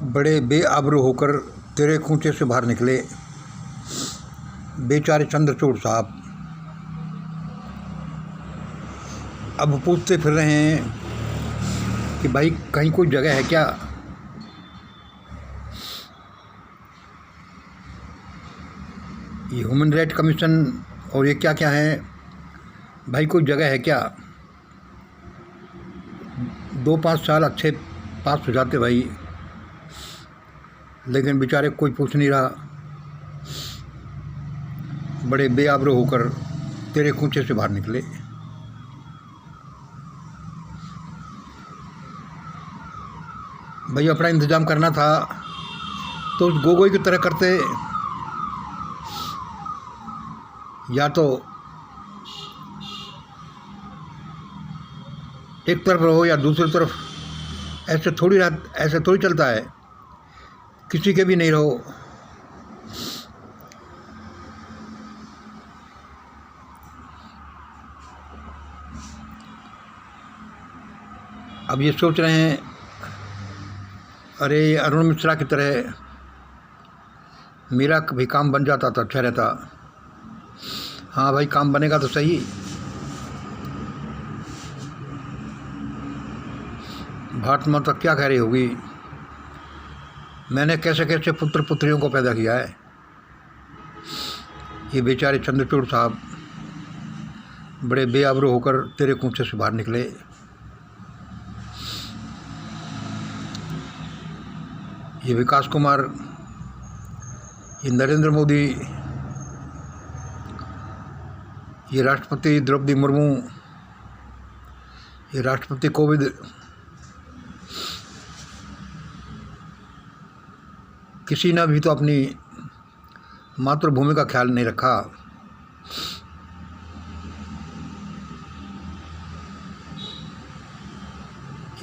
बड़े बेआबरू होकर तेरे कूचे से बाहर निकले बेचारे चंद्रचूड़ साहब। अब पूछते फिर रहे हैं कि भाई कहीं कोई जगह है क्या। ये ह्यूमन राइट कमीशन और ये क्या क्या है भाई, कोई जगह है क्या। 2-5 साल अच्छे पास हो जाते भाई, लेकिन बेचारे कोई पूछ नहीं रहा। बड़े बेआबरू होकर तेरे कूचे से बाहर निकले। भाई अपना इंतज़ाम करना था तो उस गोगोई की तरह करते, या तो एक तरफ रहो या दूसरी तरफ। ऐसे थोड़ी चलता है, किसी के भी नहीं रहो। अब ये सोच रहे हैं अरे अरुण मिश्रा की तरह मेरा भी काम बन जाता तो अच्छा रहता। हाँ भाई, काम बनेगा तो सही। भारत माता क्या कह रही होगी, मैंने कैसे कैसे पुत्र पुत्रियों को पैदा किया है। ये बेचारे चंद्रचूड़ साहब बड़े बेआबरू होकर तेरे कूचे से बाहर निकले। ये विकास कुमार, ये नरेंद्र मोदी, ये राष्ट्रपति द्रौपदी मुर्मू, ये राष्ट्रपति कोविंद, किसी ने भी तो अपनी मातृभूमि का ख्याल नहीं रखा।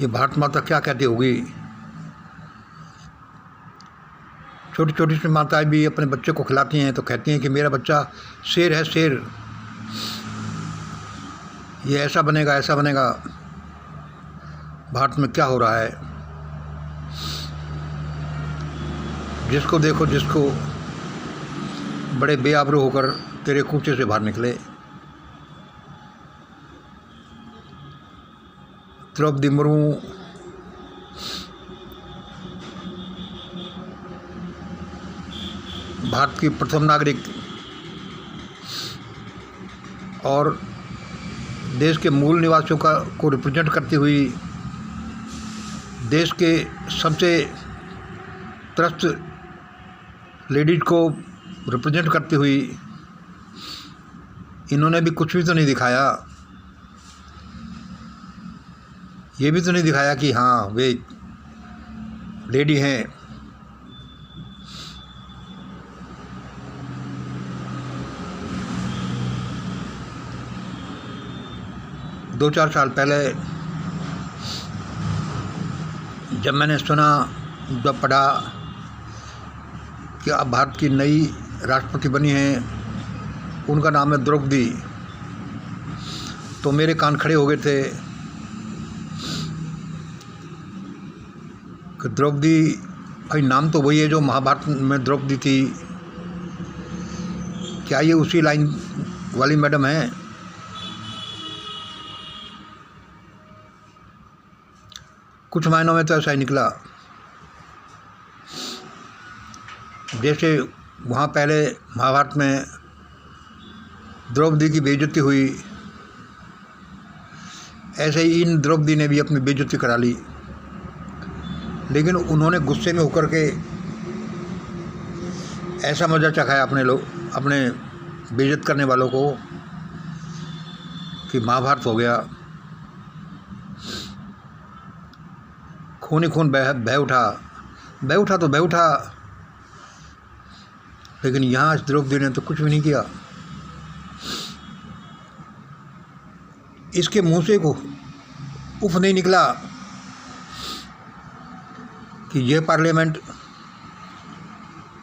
ये भारत माता क्या कहती होगी। छोटी छोटी सी माताएं भी अपने बच्चे को खिलाती हैं तो कहती हैं कि मेरा बच्चा शेर है, शेर, ये ऐसा बनेगा ऐसा बनेगा। भारत में क्या हो रहा है, जिसको देखो जिसको बड़े बेआबरू होकर तेरे कूचे से बाहर निकले। द्रौपदी मुर्मू, भारत की प्रथम नागरिक और देश के मूल निवासियों को रिप्रेजेंट करती हुई, देश के सबसे त्रस्त लेडीज को रिप्रेजेंट करती हुई, इन्होंने भी कुछ भी तो नहीं दिखाया। ये भी तो नहीं दिखाया कि हाँ वे लेडी हैं। दो 4 साल पहले जब मैंने सुना, जब पढ़ा कि अब भारत की नई राष्ट्रपति बनी हैं, उनका नाम है द्रौपदी, तो मेरे कान खड़े हो गए थे कि द्रौपदी भाई नाम तो वही है जो महाभारत में द्रौपदी थी। क्या ये उसी लाइन वाली मैडम है। कुछ मायनों में तो ऐसा ही निकला। जैसे वहाँ पहले महाभारत में द्रौपदी की बेइज्जती हुई, ऐसे ही इन द्रौपदी ने भी अपनी बेइज्जती करा ली। लेकिन उन्होंने गुस्से में होकर के ऐसा मजा चखाया अपने बेइज्जत करने वालों को कि महाभारत हो गया, खून ही खून बह उठा तो बह उठा। लेकिन यहाँ इस द्रौपदी ने तो कुछ भी नहीं किया। इसके मुंह से को उफ नहीं निकला कि यह पार्लियामेंट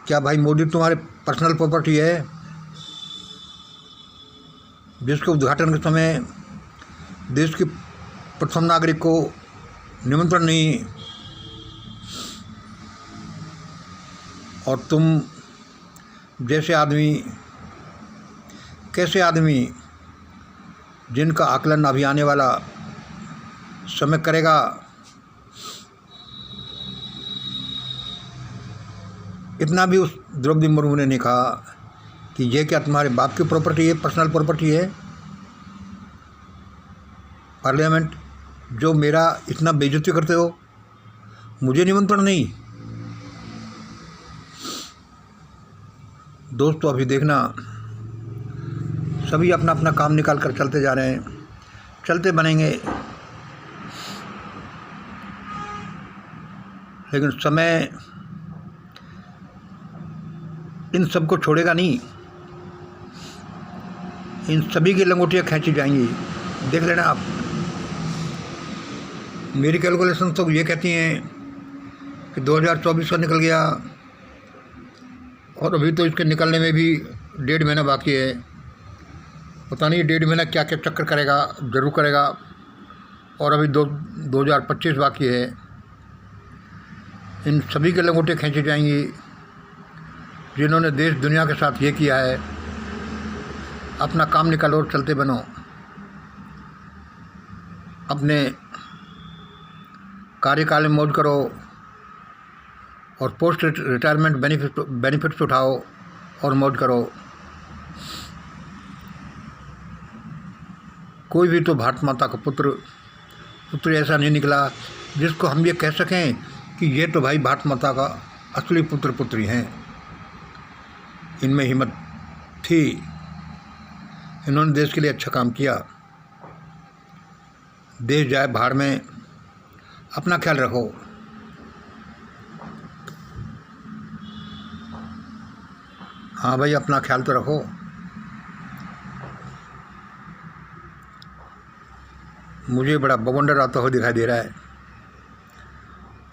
क्या भाई मोदी तुम्हारे पर्सनल प्रॉपर्टी है, जिसके उद्घाटन के समय देश के प्रथम नागरिक को निमंत्रण नहीं, और तुम जैसे आदमी, कैसे आदमी जिनका आकलन अभी आने वाला समय करेगा, इतना भी उस द्रौपदी मुर्मू ने नहीं कहा कि ये क्या तुम्हारे बाप की प्रॉपर्टी है, पर्सनल प्रॉपर्टी है। पार्लियामेंट जो मेरा इतना बेइज्जती करते हो, मुझे निमंत्रण नहीं। दोस्तों अभी देखना, सभी अपना अपना काम निकाल कर चलते जा रहे हैं, चलते बनेंगे, लेकिन समय इन सबको छोड़ेगा नहीं। इन सभी की लंगोटियाँ खींची जाएंगी, देख लेना आप। मेरी कैलकुलेशन तो ये कहती हैं कि 2024 का निकल गया और अभी तो इसके निकलने में भी 1.5 महीना बाकी है। पता नहीं 1.5 महीना क्या क्या चक्कर करेगा, ज़रूर करेगा। और अभी 2025 बाकी है। इन सभी के लंगोटे खींची जाएंगी जिन्होंने देश दुनिया के साथ ये किया है। अपना काम निकालो और चलते बनो। अपने कार्यकाल में मौज करो और पोस्ट रिटायरमेंट बेनिफिट्स उठाओ और मौज करो। कोई भी तो भारत माता का पुत्र ऐसा नहीं निकला जिसको हम ये कह सकें कि ये तो भाई भारत माता का असली पुत्री हैं। इनमें हिम्मत थी, इन्होंने देश के लिए अच्छा काम किया। देश जाए भाड़ में, अपना ख्याल रखो। हाँ भाई, अपना ख्याल तो रखो। मुझे बड़ा बवंडर आता हुआ दिखाई दे रहा है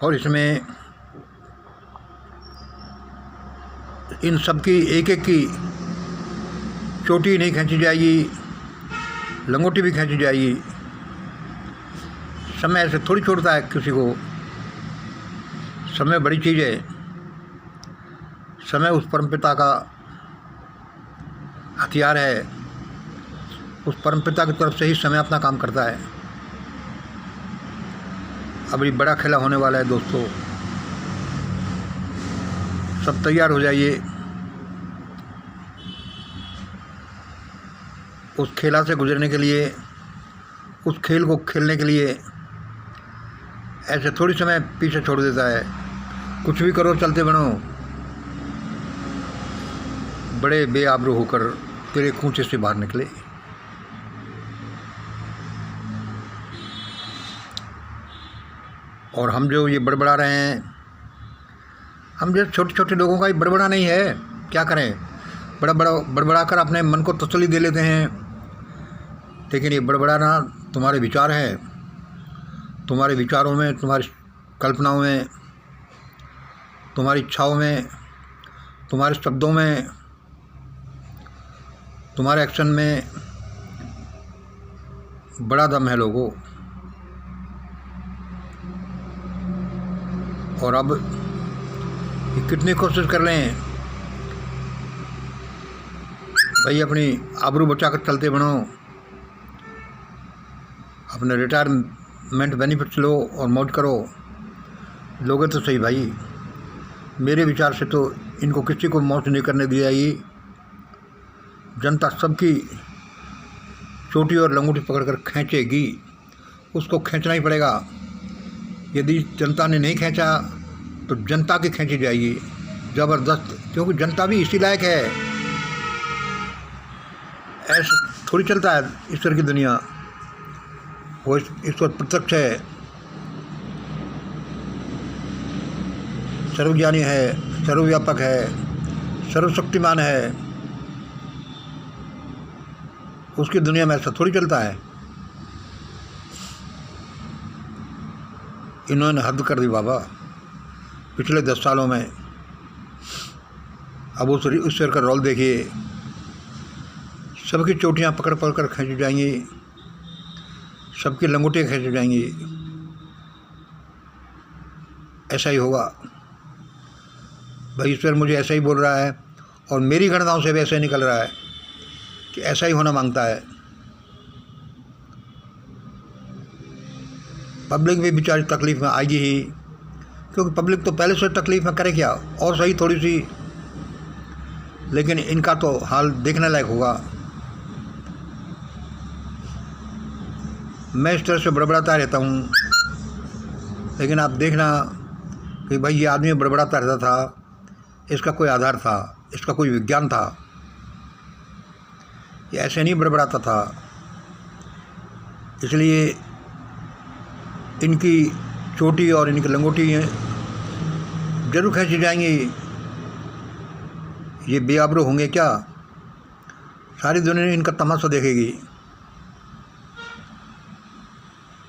और इसमें इन सबकी एक एक की चोटी नहीं खींची जाएगी, लंगोटी भी खींची जाएगी। समय ऐसे थोड़ी छोड़ता है किसी को। समय बड़ी चीज़ है। समय उस परमपिता का हथियार है। उस परमपिता की तरफ से ही समय अपना काम करता है। अभी बड़ा खेला होने वाला है दोस्तों, सब तैयार हो जाइए। उस खेला से गुजरने के लिए, उस खेल को खेलने के लिए ऐसे थोड़ी समय पीछे छोड़ देता है। कुछ भी करो, चलते बनो। बड़े बेआबरू होकर तेरे खूंचे से बाहर निकले। और हम जो ये बड़बड़ा रहे हैं, हम जो छोटे छोटे लोगों का ही बड़बड़ा नहीं है। क्या करें, बड़बड़ा कर अपने मन को तसल्ली दे लेते हैं। लेकिन ये बड़बड़ाना तुम्हारे विचार है, तुम्हारे विचारों में, तुम्हारी कल्पनाओं में, तुम्हारी इच्छाओं में, तुम्हारे शब्दों में, तुम्हारे एक्शन में बड़ा दम है लोगों। और अब कितनी कोशिश कर लें भाई, अपनी आबरू बचाकर चलते बनो। अपने रिटायरमेंट बेनिफिट्स लो और मौज करो। लोगे तो सही भाई। मेरे विचार से तो इनको किसी को मौज नहीं करने दी जाएगी। जनता सबकी चोटी और लंगोटी पकड़कर खींचेगी। उसको खींचना ही पड़ेगा। यदि जनता ने नहीं खींचा तो जनता की खींची जाएगी ज़बरदस्त, क्योंकि जनता भी इसी लायक है। ऐसे थोड़ी चलता है ईश्वर की दुनिया। वो ईश्वर प्रत्यक्ष है, सर्वज्ञानी है, सर्वव्यापक है, सर्वशक्तिमान है। उसकी दुनिया में ऐसा थोड़ी चलता है। इन्होंने हद कर दी बाबा पिछले 10 सालों में। अब उस ईश्वर का रोल देखिए। सबकी चोटियाँ पकड़ पकड़ कर खींची जाएंगी, सबकी लंगोटियाँ खींची जाएंगी। ऐसा ही होगा। भाई ईश्वर मुझे ऐसा ही बोल रहा है और मेरी गणनाओं से भी ऐसा ही निकल रहा है कि ऐसा ही होना मांगता है। पब्लिक भी बेचारी तकलीफ़ में आएगी ही, क्योंकि पब्लिक तो पहले से तकलीफ़ में करे क्या, और सही थोड़ी सी, लेकिन इनका तो हाल देखने लायक होगा। मैं इस तरह से बड़बड़ाता रहता हूँ, लेकिन आप देखना कि भाई ये आदमी बड़बड़ाता रहता था, इसका कोई आधार था, इसका कोई विज्ञान था, ये ऐसे नहीं बड़बड़ाता था। इसलिए इनकी चोटी और इनकी लंगोटी जरूर खींची जाएंगी। ये बेआबरू होंगे क्या? सारी दुनिया इनका तमाशा देखेगी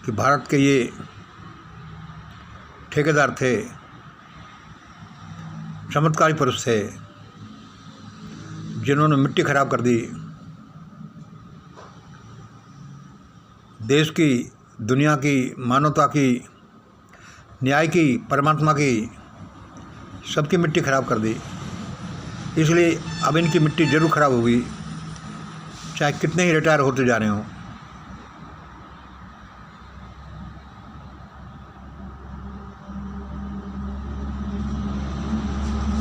कि भारत के ये ठेकेदार थे, चमत्कारी पुरुष थे, जिन्होंने मिट्टी खराब कर दी, देश की, दुनिया की, मानवता की, न्याय की, परमात्मा की, सबकी मिट्टी खराब कर दी। इसलिए अब इनकी मिट्टी ज़रूर खराब होगी, चाहे कितने ही रिटायर होते जा रहे हों।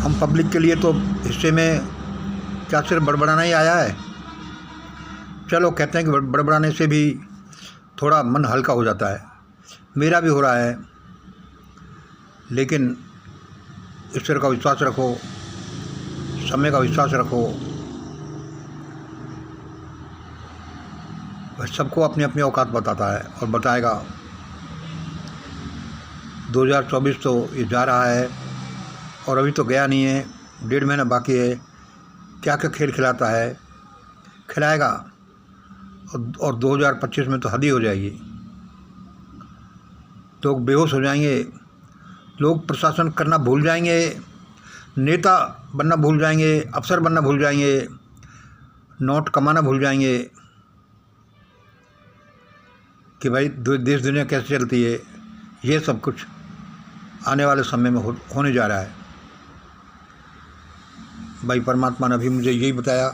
हम पब्लिक के लिए तो हिस्से में क्या सिर्फ बड़बड़ाना ही आया है? चलो, कहते हैं कि बड़बड़ाने से भी थोड़ा मन हल्का हो जाता है, मेरा भी हो रहा है, लेकिन ईश्वर का विश्वास रखो, समय का विश्वास रखो। वह सबको अपनी अपनी औकात बताता है और बताएगा। 2024 तो ये जा रहा है और अभी तो गया नहीं है, 1.5 महीना बाकी है। क्या क्या खेल खिलाता है, खिलाएगा, और 2025 में तो हद ही हो जाएगी। लोग बेहोश हो जाएंगे, लोग प्रशासन करना भूल जाएंगे, नेता बनना भूल जाएंगे, अफसर बनना भूल जाएंगे, नोट कमाना भूल जाएंगे कि भाई देश दुनिया कैसे चलती है। ये सब कुछ आने वाले समय में होने जा रहा है। भाई परमात्मा ने अभी मुझे यही बताया,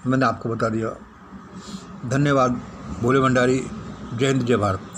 मैंने आपको बता दिया। धन्यवाद। भोले भंडारी। जय हिंद, जय भारत।